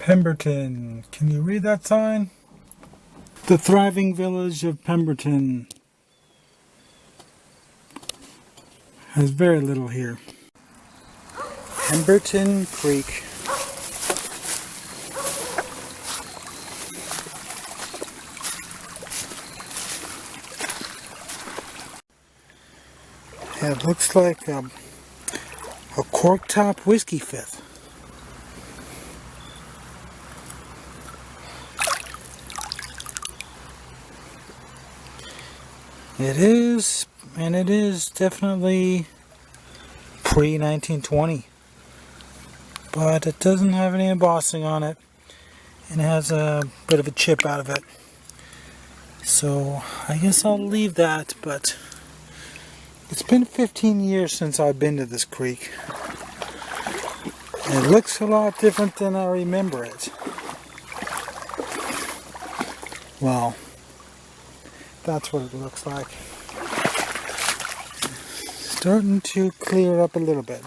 Pemberton. Can you read that sign? The thriving village of Pemberton has very little here. Pemberton Creek. It looks like a cork-top whiskey fifth. It is, and it is definitely pre-1920. But it doesn't have any embossing on it, and it has a bit of a chip out of it. So I guess I'll leave that, but it's been 15 years since I've been to this creek. It looks a lot different than I remember it. Well, that's what it looks like. Starting to clear up a little bit.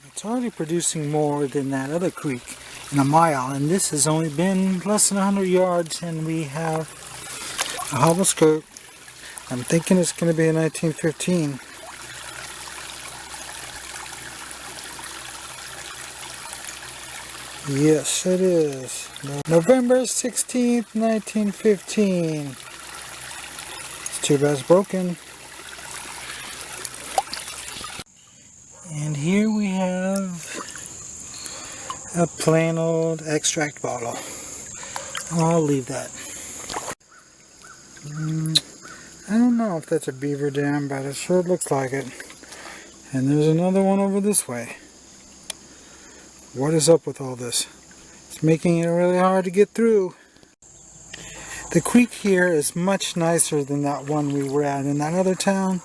It's already producing more than that other creek in a mile, and this has only been less than 100 yards, and we have a hobble skirt. I'm thinking it's going to be a 1915. Yes, it is. November 16th, 1915. It's too bad it's broken. And here we have a plain old extract bottle. I'll leave that. I don't know if that's a beaver dam, but it sure looks like it. And there's another one over this way. What is up with all this? It's making it really hard to get through. The creek here is much nicer than that one we were at in that other town.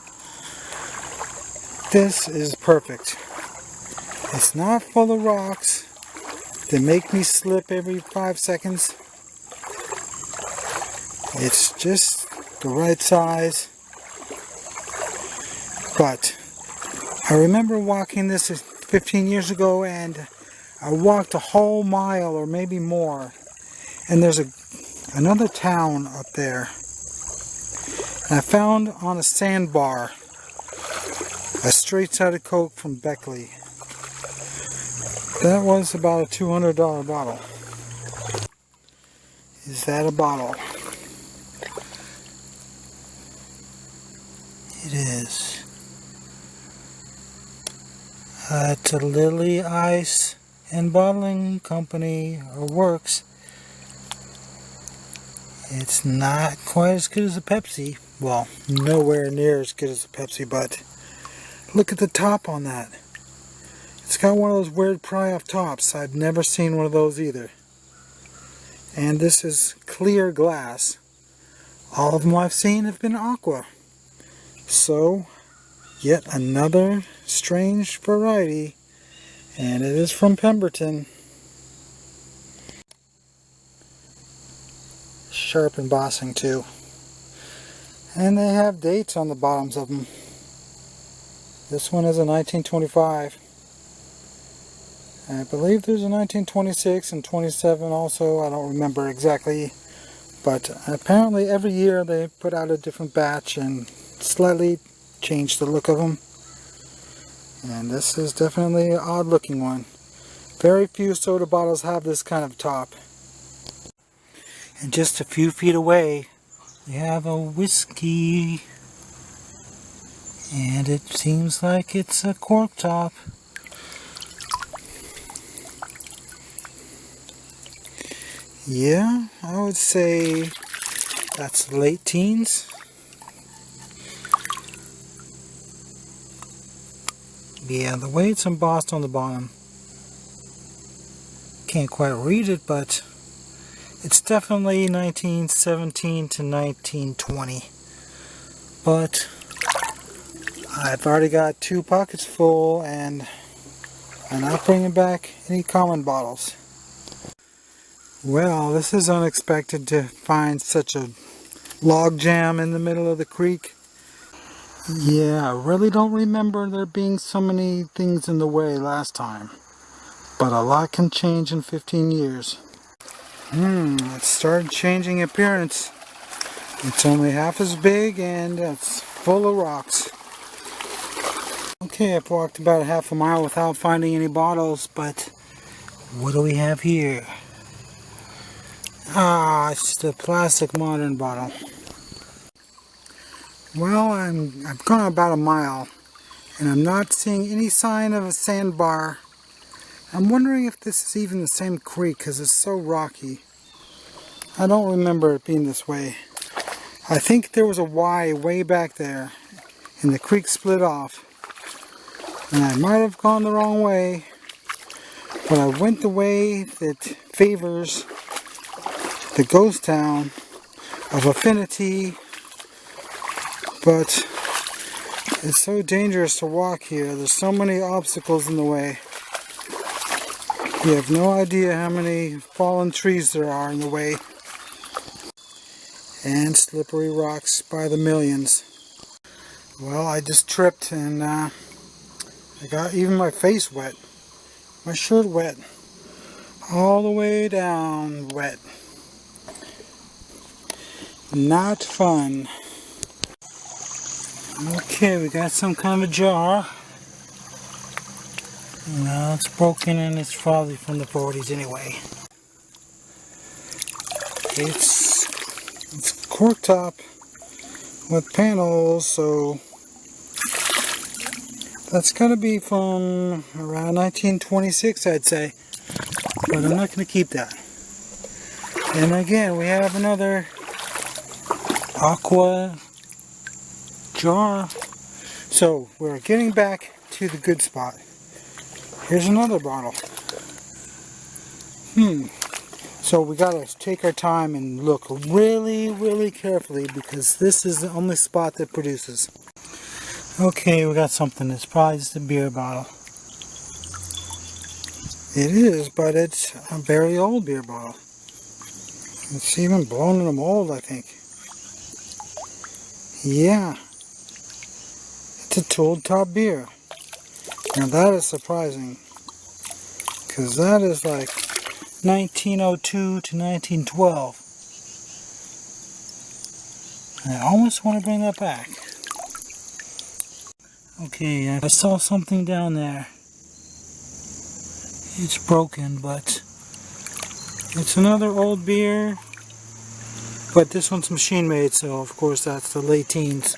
This is perfect. It's not full of rocks. They make me slip every 5 seconds. It's just the right size. But I remember walking this 15 years ago, and I walked a whole mile or maybe more, and there's another town up there, and I found on a sandbar a straight-sided Coke from Beckley. That was about a $200 bottle. Is that a bottle? It is. It's a Lily Ice and Bottling Company, or Works. It's not quite as good as a Pepsi. Well, nowhere near as good as a Pepsi, but look at the top on that. It's got one of those weird pry-off tops. I've never seen one of those either. And this is clear glass. All of them I've seen have been aqua. So, yet another strange variety. And it is from Pemberton. Sharp embossing too. And they have dates on the bottoms of them. This one is a 1925. I believe there's a 1926 and 27 also. I don't remember exactly. But apparently every year they put out a different batch and slightly change the look of them. And this is definitely an odd looking one. Very few soda bottles have this kind of top. And just a few feet away we have a whiskey, and it seems like it's a cork top. Yeah, I would say that's late teens. Yeah, the way it's embossed on the bottom, can't quite read it, but it's definitely 1917 to 1920. But I've already got 2 pockets full, and I'm not bringing back any common bottles. Well, this is unexpected to find such a log jam in the middle of the creek. Yeah, I really don't remember there being so many things in the way last time. But a lot can change in 15 years. It started changing appearance. It's only half as big and it's full of rocks. Okay, I've walked about half a mile without finding any bottles, but what do we have here? Ah, it's just a plastic modern bottle. Well, I've gone about a mile and I'm not seeing any sign of a sandbar. I'm wondering if this is even the same creek because it's so rocky. I don't remember it being this way. I think there was a Y way back there and the creek split off. And I might have gone the wrong way, but I went the way that favors the ghost town of Affinity, but it's so dangerous to walk here. There's so many obstacles in the way. You have no idea how many fallen trees there are in the way. And slippery rocks by the millions. Well, I just tripped and I got even my face wet. My shirt wet. All the way down wet. Not fun. Okay, we got some kind of a jar. No, it's broken and it's probably from the 40s anyway. It's cork top with panels, so that's gotta be from around 1926, I'd say. But I'm not gonna keep that. And again, we have another aqua jar. So we're getting back to the good spot. Here's another bottle. So we gotta take our time and look really, really carefully because this is the only spot that produces. Okay, we got something. It's probably just a beer bottle. It is, but it's a very old beer bottle. It's even blown in a mold, I think. Yeah. It's a tooled top beer. Now that is surprising, because that is like 1902 to 1912. And I almost want to bring that back. Okay, I saw something down there. It's broken, but it's another old beer. But this one's machine made, so of course that's the late teens.